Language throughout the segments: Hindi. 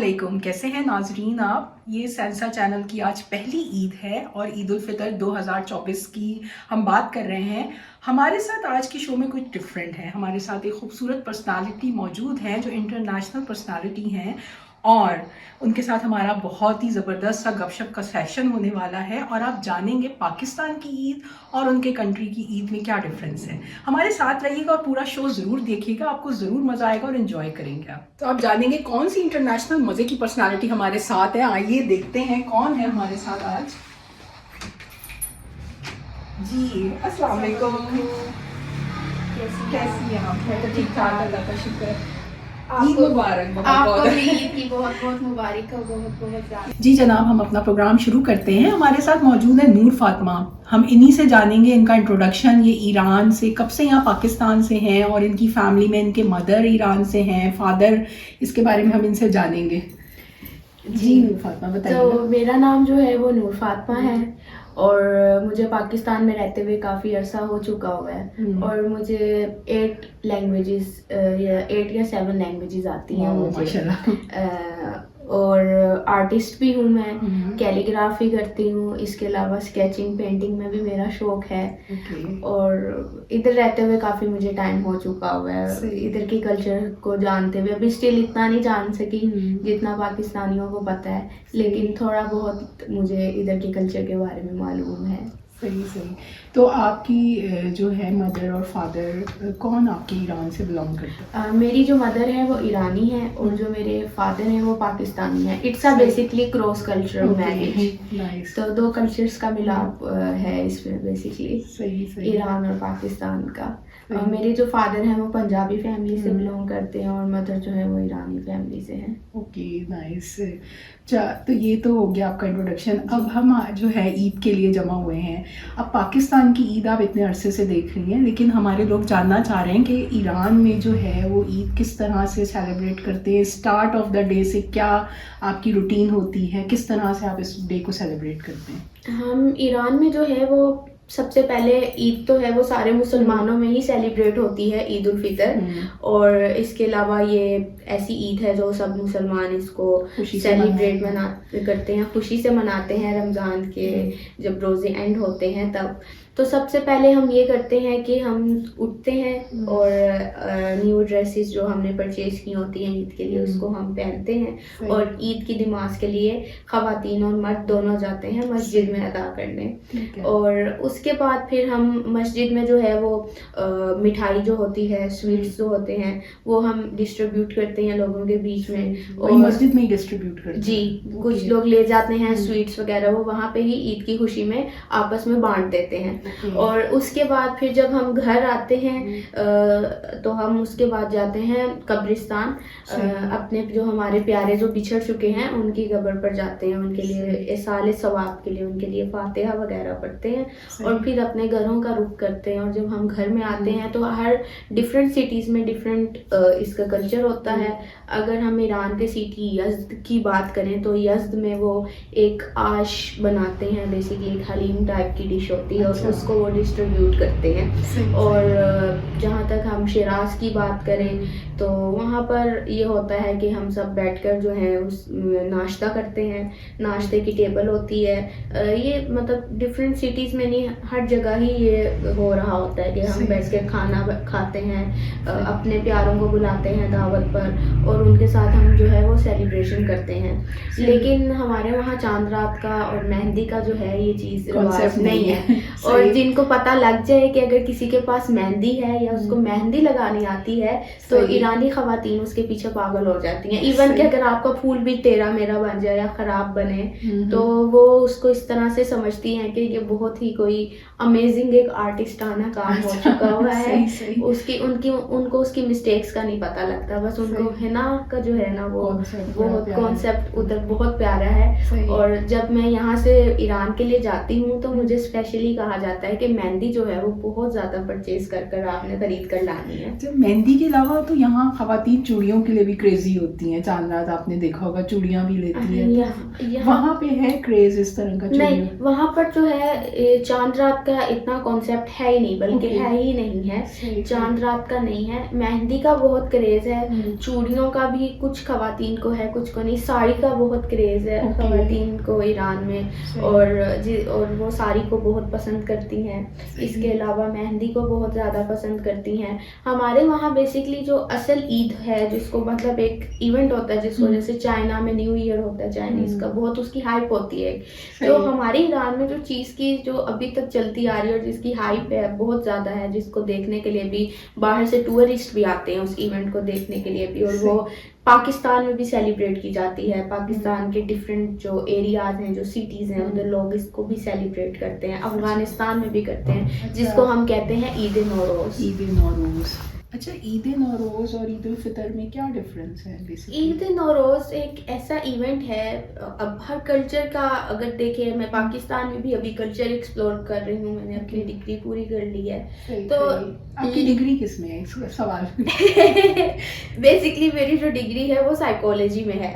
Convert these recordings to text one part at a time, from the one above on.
वालेकुम, कैसे हैं नाजरीन आप। ये सेंसा चैनल की आज पहली ईद है और ईद उल फितर 2024 की हम बात कर रहे हैं। हमारे साथ आज के शो में कुछ डिफरेंट है। हमारे साथ एक खूबसूरत पर्सनालिटी मौजूद है जो इंटरनेशनल पर्सनालिटी हैं और उनके साथ हमारा बहुत ही ज़बरदस्त सा गपशप का सेशन होने वाला है और आप जानेंगे पाकिस्तान की ईद और उनके कंट्री की ईद में क्या डिफरेंस है। हमारे साथ रहिएगा और पूरा शो ज़रूर देखिएगा, आपको ज़रूर मज़ा आएगा और इन्जॉय करेंगे आप। तो आप जानेंगे कौन सी इंटरनेशनल मज़े की पर्सनालिटी हमारे साथ है। आइए देखते हैं कौन है हमारे साथ आज। जी अस्सलाम वालेकुम, कैसी हैं आप? मैं तो ठीक ठाक, अल्लाह का शुक्र है। ईद मुबारक। आपको भी ईद की बहुत बहुत मुबारक हो, बहुत बहुत ज़्यादा। जी जनाब, हम अपना प्रोग्राम शुरू करते हैं। हमारे साथ मौजूद है नूर फातिमा। हम इन्हीं से जानेंगे इनका इंट्रोडक्शन। ये ईरान से कब से यहाँ पाकिस्तान से हैं और इनकी फैमिली में इनके मदर ईरान से हैं, फादर, इसके बारे में हम इनसे जानेंगे। जी नूर फातिमा बताइए। तो मेरा नाम जो है वो नूर फातिमा है और मुझे पाकिस्तान में रहते हुए काफ़ी अरसा हो चुका हुआ है और मुझे 8 लैंग्वेजेस या 8 या 7 लैंग्वेजेस आती हैं मुझे। माशाल्लाह। और आर्टिस्ट भी हूँ मैं, कैलीग्राफी करती हूँ, इसके अलावा स्केचिंग पेंटिंग में भी मेरा शौक है। और इधर रहते हुए काफ़ी मुझे टाइम हो चुका हुआ है, इधर के कल्चर को जानते हुए। अभी स्टिल इतना नहीं जान सकी जितना पाकिस्तानियों को पता है, लेकिन थोड़ा बहुत मुझे इधर के कल्चर के बारे में मालूम है। सही सही। तो आपकी जो है मदर और फादर कौन आपके ईरान से बिलोंग करता है? मेरी जो मदर है वो ईरानी है और जो मेरे फादर हैं वो पाकिस्तानी है। It's a basically cross cultural marriage. तो 2 कल्चर्स का मिलाप है इसमें बेसिकली, सही ईरान और पाकिस्तान का। मेरे जो फादर हैं वो पंजाबी फैमिली से बिलोंग करते हैं और मदर जो है वो ईरानी फैमिली से हैं। Okay nice. तो ये तो हो गया आपका इंट्रोडक्शन। अब हम जो है ईद के लिए जमा हुए हैं। अब पाकिस्तान की ईद आप इतने अरसे से देख रही हैं, लेकिन हमारे लोग जानना चाह रहे हैं कि ईरान में जो है वो ईद किस तरह से सेलिब्रेट करते हैं। स्टार्ट ऑफ द डे से क्या आपकी रूटीन होती है, किस तरह से आप इस डे को सेलिब्रेट करते हैं? हम ईरान में जो है वो सबसे पहले ईद तो है वो सारे मुसलमानों में ही सेलिब्रेट होती है, ईद उल फितर। और इसके अलावा ये ऐसी ईद है जो सब मुसलमान इसको सेलिब्रेट करते हैं, खुशी से मनाते हैं। रमज़ान के जब रोज़े एंड होते हैं तब तो सबसे पहले हम ये करते हैं कि हम उठते हैं और न्यू ड्रेसेस जो हमने परचेज की होती हैं ईद के लिए उसको हम पहनते हैं और ईद की नमाज के लिए ख़वातीन और मर्द दोनों जाते हैं मस्जिद में अदा करने। और उसके बाद फिर हम मस्जिद में जो है वो मिठाई जो होती है, स्वीट्स जो होते हैं वो हम डिस्ट्रीब्यूट करते हैं लोगों के बीच में। और मस्जिद में ही डिस्ट्रीब्यूट करते हैं? जी, कुछ लोग ले जाते हैं स्वीट्स वगैरह, वो वहाँ पे ही ईद की खुशी में आपस में बांट देते हैं। और उसके बाद फिर जब हम घर आते हैं तो हम उसके बाद जाते हैं कब्रिस्तान, अपने जो हमारे प्यारे जो बिछड़ चुके हैं उनकी कब्र पर जाते हैं, उनके लिए इसाले सवाब के लिए उनके लिए फातिहा वगैरह पढ़ते हैं और फिर अपने घरों का रुख करते हैं। और जब हम घर में आते हैं तो हर डिफरेंट सिटीज़ में डिफरेंट इसका कल्चर होता है। अगर हम ईरान के सिटी यज़्द की बात करें तो यज़्द में वो एक आश बनाते हैं, बेसिकली एक हलीम टाइप की डिश होती है और उसको वो डिस्ट्रीब्यूट करते हैं। और जहाँ तक हम शिराज की बात करें तो वहाँ पर ये होता है कि हम सब बैठकर जो है उस नाश्ता करते हैं, नाश्ते की टेबल होती है। ये मतलब डिफरेंट सिटीज़ में नहीं, हर जगह ही ये हो रहा होता है कि हम बैठ के खाना खाते हैं, अपने प्यारों को बुलाते हैं दावत पर और उनके साथ हम जो है वो सेलिब्रेशन करते हैं। लेकिन हमारे वहाँ चांद रात का और मेहंदी का जो है ये चीज़ रिवाज नहीं है। और जिनको पता लग जाए कि अगर किसी के पास मेहंदी है या उसको मेहंदी लगानी आती है तो ईरानी ख़वातीन उसके पीछे पागल हो जाती हैं। इवन कि अगर आपका फूल भी तेरा मेरा बन जाए या ख़राब बने तो वो उसको इस तरह से समझती हैं कि ये बहुत ही कोई अमेजिंग एक आर्टिस्टाना काम हो चुका हुआ है। उनको उसकी मिस्टेक्स का नहीं पता लगता, बस उनको हिना का जो है ना वो कॉन्सेप्ट उधर बहुत प्यारा है। और जब मैं यहाँ से ईरान के लिए जाती हूँ तो मुझे स्पेशली कहा जाता है कि मेहंदी जो है वो बहुत ज़्यादा परचेज कर आपने खरीद कर लानी नहीं है। जब मेहंदी के अलावा तो यहाँ खवातीन चूड़ियों के लिए भी क्रेजी होती हैं, चांद रात आपने देखा होगा चूड़ियाँ भी लेती हैं, तो वहाँ पे है क्रेज इस तरह का? नहीं, वहाँ पर जो है चांद रात का इतना कॉन्सेप्ट है ही नहीं, बल्कि है ही नहीं है, चांद रात का नहीं है। मेहंदी का बहुत क्रेज है, चूड़ियों का भी कुछ खवातीन को है, कुछ को नहीं। साड़ी का बहुत क्रेज है खवातीन को ईरान में, और वो साड़ी को बहुत पसंद करती हैं। इसके अलावा मेहंदी को बहुत ज़्यादा पसंद करती हैं। हमारे वहाँ बेसिकली जो असल ईद है, जिसको मतलब एक इवेंट होता है, जिसको जैसे चाइना में न्यू ईयर होता है चाइनीज़ का, बहुत उसकी हाइप होती है। तो हमारे ईरान में जो चीज़ की जो अभी तक चलती आ रही है और जिसकी हाइप है बहुत ज़्यादा है, जिसको देखने के लिए भी बाहर से टूरिस्ट भी आते हैं उस इवेंट को देखने के लिए भी, और वो पाकिस्तान में भी सेलिब्रेट की जाती है। पाकिस्तान के डिफरेंट जो एरियाज हैं, जो सिटीज़ हैं, उधर लोग इसको भी सेलिब्रेट करते हैं। अफगानिस्तान में भी करते हैं, जिसको हम कहते हैं ईद नौरोज़। ईद नौरोज़। अच्छा, ईद नौरोज़ और ईद उल फितर में क्या डिफरेंस है बेसिकली? ईद नौरोज़ एक ऐसा इवेंट है, अब हर कल्चर का अगर देखें, मैं पाकिस्तान में भी अभी कल्चर एक्सप्लोर कर रही हूँ, मैंने अपनी डिग्री पूरी कर ली है। तो आपकी डिग्री किस में है, इसका सवाल? बेसिकली मेरी जो डिग्री है वो साइकोलॉजी में है।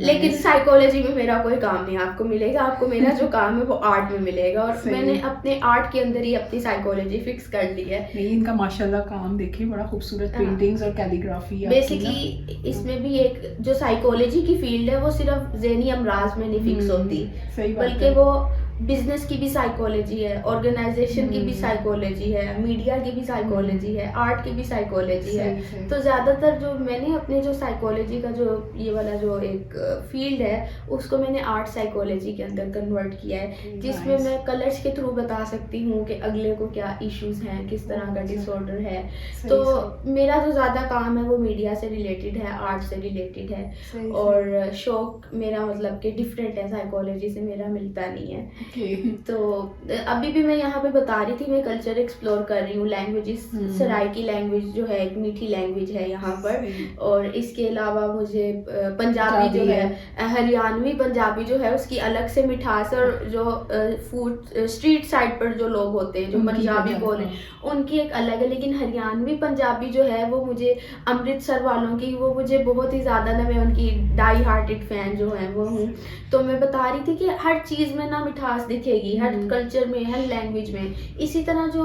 लेकिन साइकोलॉजी में मेरा कोई काम नहीं आपको मिलेगा, आपको मेरा जो काम है वो आर्ट में मिलेगा, और मैंने अपने आर्ट के अंदर ही अपनी साइकोलॉजी फिक्स कर ली है। नहीं, इनका माशाल्लाह काम देखिए, बड़ा खूबसूरत पेंटिंग्स और कैलीग्राफी। बेसिकली इसमें भी एक जो साइकोलॉजी की फील्ड है वो सिर्फ ज़हनी अमराज में नहीं फिक्स होती, बल्कि वो बिजनेस की भी साइकोलॉजी है, ऑर्गेनाइजेशन की भी साइकोलॉजी है, मीडिया की भी साइकोलॉजी है, आर्ट की भी साइकोलॉजी है। तो ज़्यादातर जो मैंने अपने जो साइकोलॉजी का जो ये वाला जो एक फील्ड है, उसको मैंने आर्ट साइकोलॉजी के अंदर कन्वर्ट किया है, जिसमें मैं कलर्स के थ्रू बता सकती हूँ कि अगले को क्या इश्यूज हैं, किस तरह का डिसऑर्डर है। तो मेरा जो ज़्यादा काम है वो मीडिया से रिलेटेड है, आर्ट से रिलेटेड है, और शौक मेरा मतलब कि डिफरेंट है, साइकोलॉजी से मेरा मिलता नहीं है। तो अभी भी मैं यहाँ पे बता रही थी, मैं कल्चर एक्सप्लोर कर रही हूँ। लैंग्वेजेस, सराइकी लैंग्वेज जो है एक मीठी लैंग्वेज है यहाँ पर, और इसके अलावा मुझे पंजाबी जो है, हरियाणवी पंजाबी जो है, उसकी अलग से मिठास, और जो फूड स्ट्रीट साइड पर जो लोग होते हैं जो पंजाबी बोले, उनकी एक अलग है। लेकिन हरियाणवी पंजाबी जो है वो मुझे, अमृतसर वालों की, वो मुझे बहुत ही ज़्यादा ना, मैं उनकी डाई हार्टेड फैन जो है वो हूँ। तो मैं बता रही थी कि हर चीज़ में ना मिठास दिखेगी, हर कल्चर में, हर लैंग्वेज में। इसी तरह जो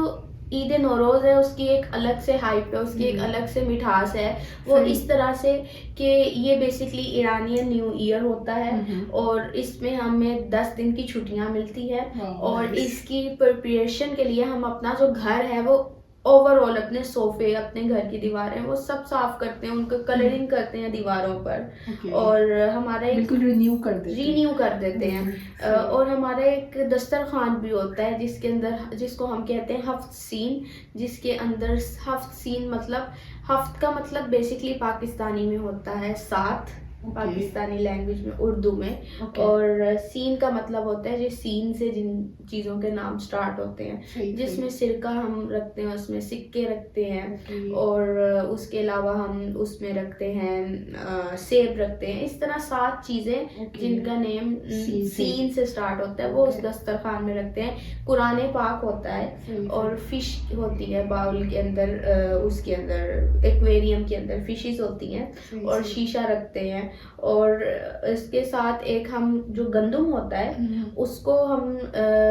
ईद नौरोज़ है उसकी एक अलग से हाइप है, उसकी एक अलग से मिठास है। वो इस तरह से कि ये बेसिकली ईरानियन न्यू ईयर होता है, और इसमें हमें 10 दिन की छुट्टियां मिलती है, और इसकी प्रिपरेशन के लिए हम अपना जो घर है वो ओवरऑल, अपने सोफे, अपने घर की दीवारें, वो सब साफ करते हैं, उनको कलरिंग करते हैं दीवारों पर, और हमारा बिल्कुल रिन्यू कर देते हैं। और हमारा एक दस्तरखान भी होता है, जिसके अंदर, जिसको हम कहते हैं हफ्त सीन, जिसके अंदर हफ्त सीन मतलब, हफ्त का मतलब बेसिकली पाकिस्तानी में होता है 7, पाकिस्तानी लैंग्वेज में, उर्दू में, और सीन का मतलब होता है जिस सीन से जिन चीज़ों के नाम स्टार्ट होते हैं, जिसमें सिरका हम रखते हैं, उसमें सिक्के रखते हैं, और उसके अलावा हम उसमें रखते हैं सेब रखते हैं। इस तरह 7 चीज़ें जिनका नेम सीन से स्टार्ट होता है, वो उस दस्तरखान में रखते हैं। कुरान पाक होता है, और फिश होती है बाउल के अंदर, उसके अंदर एक्वेरियम के अंदर फिशेस होती हैं, और शीशा रखते हैं, और इसके साथ एक हम जो गंदम होता है उसको हम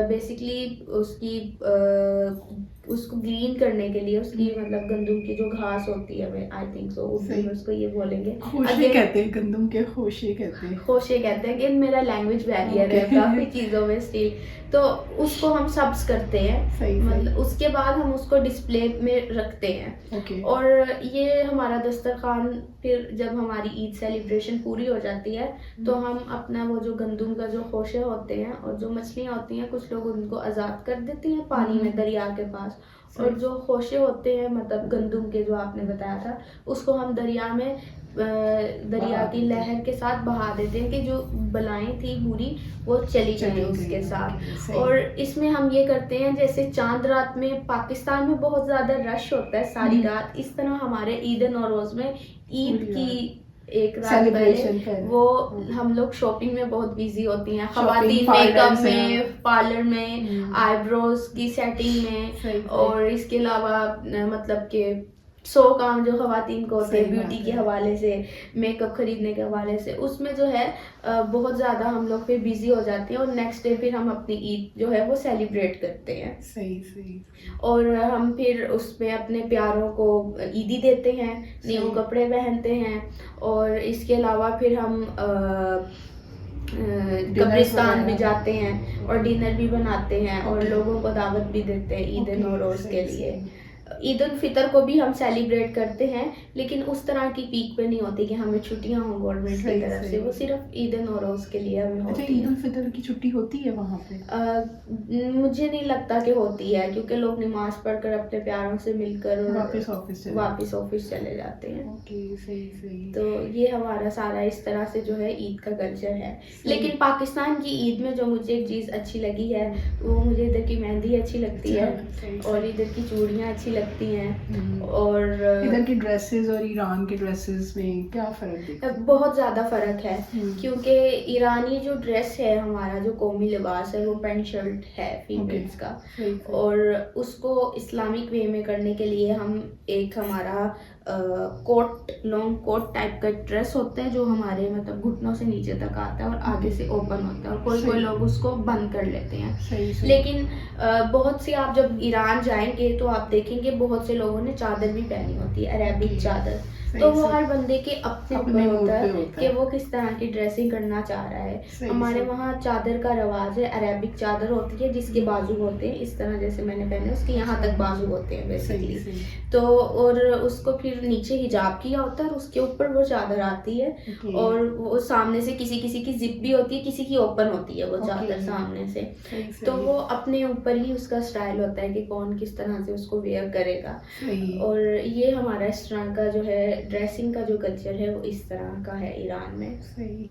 बेसिकली उसको ग्रीन करने के लिए, उसकी मतलब गंदम की जो घास होती है, आई थिंक सो उर्दू में उसको ये बोलेंगे, खोशे कहते हैं, गंदम के खोशे कहते हैं कि मेरा लैंग्वेज बैरियर है काफ़ी चीज़ों में स्टिल। तो उसको हम सब्स करते हैं, मतलब उसके बाद हम उसको डिस्प्ले में रखते हैं। और ये हमारा दस्तरखान, फिर जब हमारी ईद सेलिब्रेशन पूरी हो जाती है तो हम अपना वो जो गंदम का जो खोशे होते हैं और जो मछलियाँ होती हैं, कुछ लोग उनको आज़ाद कर देते हैं पानी में दरिया के पास, और जो खोशे होते हैं मतलब गंदम के जो आपने बताया था, उसको हम दरिया में, दरिया की लहर के साथ बहा देते हैं कि जो बलाएं थी बुरी वो चली जाए उसके साथ। और इसमें हम ये करते हैं, जैसे चांद रात में पाकिस्तान में बहुत ज़्यादा रश होता है सारी रात, इस तरह हमारे ईद नौरोज़ में ईद की एक रात पहले वो हम लोग शॉपिंग में बहुत बिजी होती हैं, खवातीन मेकअप में, पार्लर में, आईब्रोज की सेटिंग में, और इसके अलावा मतलब के 100 काम जो खवातीन को होते हैं सही बात ब्यूटी के है। हवाले से, मेकअप खरीदने के हवाले से, उसमें जो है बहुत ज़्यादा हम लोग फिर बिजी हो जाते हैं और नेक्स्ट डे फिर हम अपनी ईद जो है वो सेलिब्रेट करते हैं। सही सही। और हम फिर उसमें अपने प्यारों को ईदी देते हैं, न्यू सही। कपड़े पहनते हैं। और इसके अलावा फिर हम कब्रिस्तान भी वगैरह। जाते हैं और डिनर भी बनाते हैं और लोगों को दावत भी देते हैं ईद ओके, नौरोज़ के सही, लिए। सही। ईद उल फितर को भी हम सेलिब्रेट करते हैं, लेकिन उस तरह की पीक पे नहीं होती कि हमें छुट्टियां हों गवर्नमेंट की सही, तरफ से। सही। वो सिर्फ ईद नौरोज़ के लिए हमें अच्छा, होती ईद है। उल फितर की छुट्टी होती है वहाँ पे? मुझे नहीं लगता कि होती है, क्योंकि लोग नमाज पढ़कर अपने प्यारों से मिलकर और वापस ऑफिस चले जाते हैं। ओके, सही सही। तो ये हमारा सारा इस तरह से जो है ईद का कल्चर है। लेकिन पाकिस्तान की ईद में जो मुझे एक चीज़ अच्छी लगी है वो मुझे इधर की मेहंदी अच्छी लगती है सही, और इधर की चूड़ियाँ अच्छी लगती हैं। और इधर की ड्रेसेस और ईरान के ड्रेसेस में क्या फ़र्क दिखता है? बहुत ज़्यादा फ़र्क है, हम्म। क्योंकि ईरानी जो ड्रेस है, हमारा जो कौमी लिबास है, वो पैंट शर्ट है फीमेल्स का। सही, सही। और उसको इस्लामिक वे में करने के लिए हम एक हमारा कोट, लॉन्ग कोट टाइप का ड्रेस होता है जो हमारे मतलब घुटनों से नीचे तक आता है और आगे से ओपन होता है, और कोई कोई सही। लोग उसको बंद कर लेते हैं। सही सही। लेकिन बहुत सी, आप जब ईरान जाएंगे तो आप देखेंगे बहुत से लोगों ने चादर भी पहनी होती है, अरेबिक चादर। सही, तो वो सही। हर बंदे के अपने अपने ऊपर मूड होता पे है होता कि है। वो किस तरह की ड्रेसिंग करना चाह रहा है। सही, हमारे सही। वहाँ चादर का रवाज है, अरेबिक चादर होती है जिसके बाजू होते हैं इस तरह, जैसे मैंने पहने उसके यहाँ तक बाजू होते हैं सही बेसिकली। सही। तो और उसको फिर नीचे हिजाब किया होता है और उसके ऊपर वो चादर आती है। ओके। और वो सामने से किसी किसी की जिप भी होती है, किसी की ओपन होती है वो ओके। चादर सामने से। सही, तो सही। वो अपने ऊपर ही उसका स्टाइल होता है कि कौन किस तरह से उसको वेयर करेगा। सही। और ये हमारा इस तरह का जो है ड्रेसिंग का जो कल्चर है वो इस तरह का है ईरान में। सही।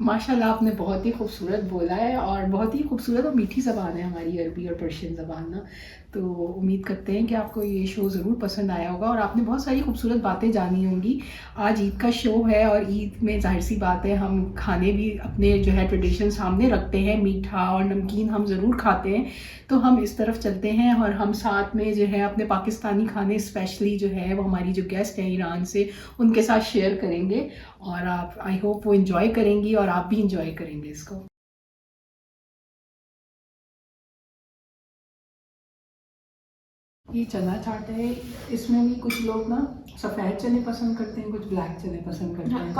माशाल्लाह, आपने बहुत ही खूबसूरत बोला है और बहुत ही खूबसूरत और मीठी ज़बान है हमारी अरबी और पर्शियन ज़बान ना। तो उम्मीद करते हैं कि आपको ये शो ज़रूर पसंद आया होगा और आपने बहुत सारी खूबसूरत बातें जानी होंगी। आज ईद का शो है और ईद में ज़ाहिर सी बात है हम खाने भी अपने जो है ट्रेडिशन सामने रखते हैं, मीठा और नमकीन हम ज़रूर खाते हैं। तो हम इस तरफ चलते हैं और हम साथ में जो है अपने पाकिस्तानी खाने स्पेशली जो है वो हमारी जो गेस्ट हैं ईरान से, उनके साथ शेयर करेंगे और आप, आई होप वो इंजॉय करेंगी और आप भी इंजॉय करेंगे इसको। ये चना चाट है, इसमें भी कुछ लोग ना सफ़ेद चने पसंद करते हैं, कुछ ब्लैक चने पसंद करते हैं।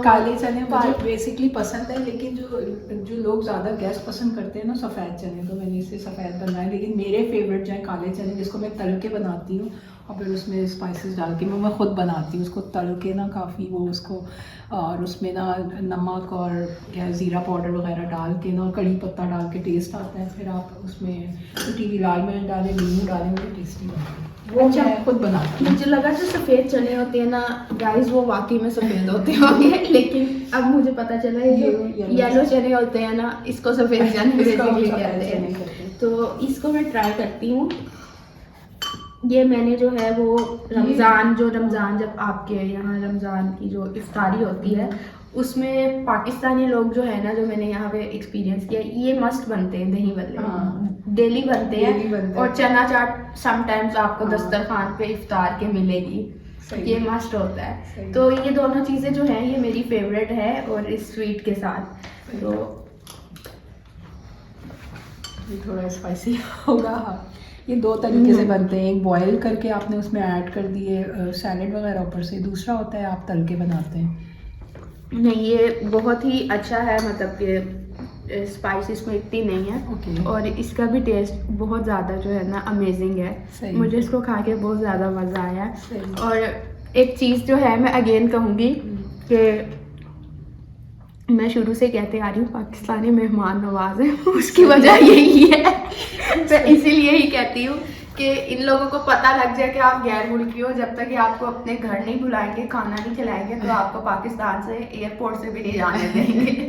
काले चने मुझे बेसिकली पसंद है, लेकिन जो लोग ज़्यादा गैस पसंद करते हैं ना सफ़ेद चने, तो मैंने इसे सफ़ेद बनाया। लेकिन मेरे फेवरेट जो है काले चने, जिसको मैं तल के बनाती हूँ और फिर उसमें स्पाइसेस डाल के मैं खुद बनाती हूँ उसको तल के ना, काफ़ी वो उसको, और उसमें ना नमक और क्या ज़ीरा पाउडर वगैरह डाल के ना और कड़ी पत्ता डाल के टेस्ट आता है। फिर आप उसमें कुटी हुई लाल मिर्च डालें, नींबू डालें, मुझे टेस्टी लगता है। वो मैं खुद बनाती हूँ। मुझे लगा जो सफ़ेद चने होते हैं ना गाइस, वो वाकई में सफ़ेद होते होंगे, लेकिन अब मुझे पता चला है जो येलो चने होते हैं ना, इसको सफ़ेद चने बेसिकली कहते हैं। तो इसको मैं ट्राई करती हूँ। ये मैंने जो है वो रमज़ान जब आपके यहाँ रमज़ान की जो इफ्तारी होती है उसमें पाकिस्तानी लोग जो है ना, जो मैंने यहाँ पे एक्सपीरियंस किया, ये मस्ट बनते हैं दही भल्ले, हाँ। डेली बनते Daily हैं। बनते और हैं। चना चाट समटाइम्स आपको हाँ। दस्तरखान पे इफ्तार के मिलेगी, सही। ये मस्ट होता है। सही। तो ये दोनों चीज़ें जो हैं ये मेरी फेवरेट है, और इस स्वीट के साथ तो ये थोड़ा स्पाइसी होगा। हाँ, ये दो तरीके से बनते हैं, एक बॉयल करके आपने उसमें ऐड कर दिए सैलेड वगैरह ऊपर से, दूसरा होता है आप तल के बनाते हैं। नहीं, ये बहुत ही अच्छा है, मतलब कि स्पाइस इसमें इतनी नहीं है। ओके। और इसका भी टेस्ट बहुत ज़्यादा जो है ना अमेजिंग है। सही। मुझे इसको खा के बहुत ज़्यादा मज़ा आया। सही। और एक चीज़ जो है मैं अगेन कहूँगी कि मैं शुरू से कहते आ रही हूँ पाकिस्तानी मेहमान नवाज है, उसकी वजह यही है। मैं इसीलिए ही कहती हूँ कि इन लोगों को पता लग जाए कि आप गैर मुल्की हो, जब तक कि आपको अपने घर नहीं बुलाएंगे, खाना नहीं खिलाएंगे, तो आपको पाकिस्तान से एयरपोर्ट से भी नहीं जाने देंगे।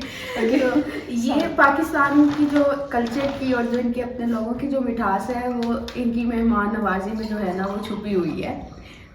तो ये पाकिस्तान की जो कल्चर की और जो इनके अपने लोगों की जो मिठास है, वो इनकी मेहमान नवाजी में जो है ना वो छुपी हुई है।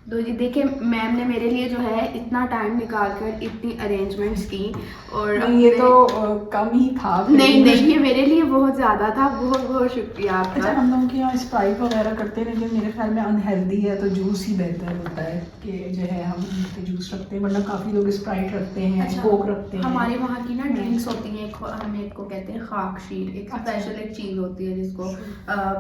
तो जी देखिए, मैम ने मेरे लिए जो है इतना टाइम निकाल कर इतनी अरेंजमेंट्स की, और ये तो कम ही था। नहीं, ये मेरे लिए बहुत ज़्यादा था। बहुत बहुत शुक्रिया आपका। अच्छा, हम लोग के यहाँ स्प्राइट वगैरह करते हैं, लेकिन मेरे ख्याल में अनहेल्दी है, तो जूस ही बेहतर होता है कि जो है हम जूस रखते हैं, वरना काफ़ी लोग स्प्राइट रखते हैं, कोक रखते हैं। हमारे वहाँ की ना ड्रिंक्स होती हैं, हम एक को कहते हैं खाक शीर, एक स्पेशल एक चीज़ होती है जिसको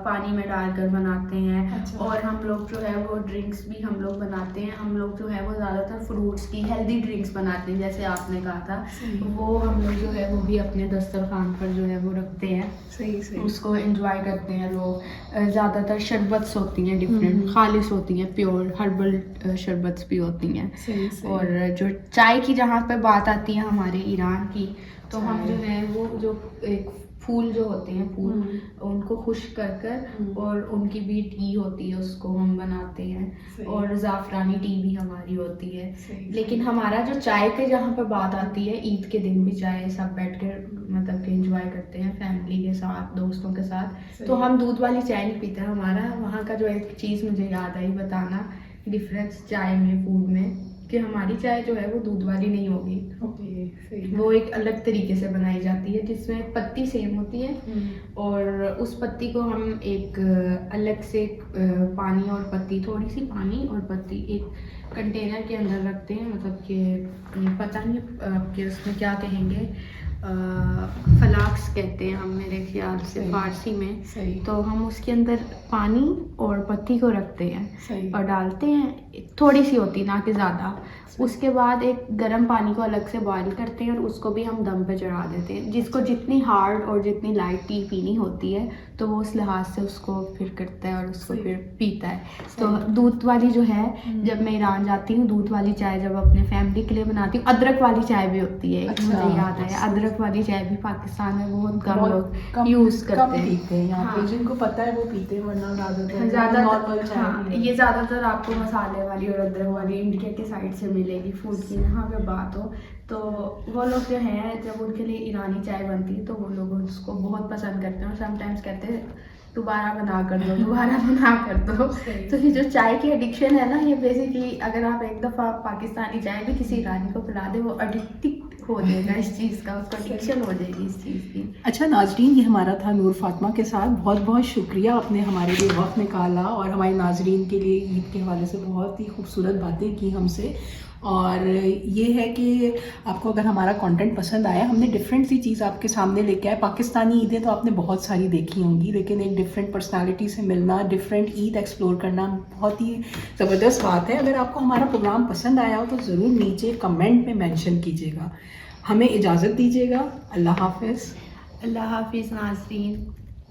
पानी में डालकर बनाते हैं। अच्छा। और हम लोग जो है वो ड्रिंक्स भी हम लोग बनाते हैं। हम लोग जो है वो ज़्यादातर फ्रूट्स की हेल्दी ड्रिंक्स बनाते हैं, जैसे आपने कहा था, वो हम लोग जो है वो भी अपने दस्तरखान पर जो है वो रखते हैं। सही सही। उसको एंजॉय करते हैं लोग। ज़्यादातर शरबत्स होती हैं, डिफरेंट खालिस होती हैं, प्योर हर्बल शरबत्स भी होती हैं। सही सही। और जो चाय की जहाँ पे बात आती है हमारे ईरान की, तो हम जो है वो जो एक फूल जो होते हैं, फूल उनको खुश्क कर कर और उनकी भी टी होती है, उसको हम बनाते हैं। और ज़ाफ़रानी टी भी हमारी होती है। लेकिन हमारा जो चाय के जहाँ पर बात आती है, ईद के दिन भी चाय सब बैठ कर मतलब कि एंजॉय करते हैं फैमिली के साथ, दोस्तों के साथ। तो हम दूध वाली चाय नहीं पीते। हमारा वहाँ का जो एक चीज़ मुझे याद आई बताना, डिफरेंस चाय में, फूड में, कि हमारी चाय जो है वो दूध वाली नहीं होगी। ओके, सही। वो एक अलग तरीके से बनाई जाती है, जिसमें पत्ती सेम होती है, और उस पत्ती को हम एक अलग से पानी और पत्ती, थोड़ी सी पानी और पत्ती एक कंटेनर के अंदर रखते हैं। मतलब कि पता नहीं कि उसमें क्या कहेंगे, फ्लाक्स कहते हैं हम मेरे ख्याल से फारसी में। सही। तो हम उसके अंदर पानी और पत्ती को रखते हैं सही। और डालते हैं, थोड़ी सी होती ना कि ज़्यादा। उसके बाद एक गर्म पानी को अलग से बॉईल करते हैं और उसको भी हम दम पे चढ़ा देते हैं। जिसको जितनी हार्ड और जितनी लाइट टी पीनी होती है, तो वो उस लिहाज से उसको फिर करता है और उसको फिर पीता है। तो दूध वाली जो है, जब मैं ईरान जाती हूँ, दूध वाली चाय जब अपने फैमिली के लिए बनाती हूँ, अदरक वाली चाय भी होती है। अच्छा। मुझे याद आया, अदरक वाली चाय भी पाकिस्तान में बहुत कम लोग यूज़ कम करते पीते हैं यहाँ पे। हाँ। जिनको पता है वो पीते हैं, वरना ज़्यादातर ज़्यादा नॉर्मल चाय हाँ, ही है। ये ज़्यादातर आपको मसाले वाली और अदरक वाली इंडिया के साइड से मिलेगी फूड की। यहाँ पे बात हो तो वो लोग जो हैं, जब उनके लिए ईरानी चाय बनती है तो वो लोग उसको बहुत पसंद करते हैं और समटाइम्स कहते हैं दोबारा बना कर दो, दोबारा बना कर दो। तो ये जो चाय की एडिक्शन है ना, ये बेसिकली अगर आप एक दफ़ा पाकिस्तानी चाय भी किसी ईरानी को पिला दे, वो एडिक्टिव हो जाएगा इस चीज़ का, उसको एडिक्शन हो जाएगी इस चीज़ की। अच्छा नाजरीन, ये हमारा था नूर फातिमा के साथ। बहुत बहुत शुक्रिया, आपने हमारे लिए वक्त निकाला और हमारे नाजरीन के लिए ईद के हवाले से बहुत ही खूबसूरत बातें की हमसे। और ये है कि आपको अगर हमारा कंटेंट पसंद आया, हमने डिफरेंट सी चीज़ आपके सामने लेके आए। पाकिस्तानी ईदें तो आपने बहुत सारी देखी होंगी, लेकिन एक डिफरेंट पर्सनालिटी से मिलना, डिफरेंट ईद एक्सप्लोर करना बहुत ही ज़बरदस्त बात है। अगर आपको हमारा प्रोग्राम पसंद आया हो तो ज़रूर नीचे कमेंट में मेंशन कीजिएगा। हमें इजाज़त दीजिएगा। अल्लाह हाफ़िज़। अल्लाह हाफिज़ नाज़रीन।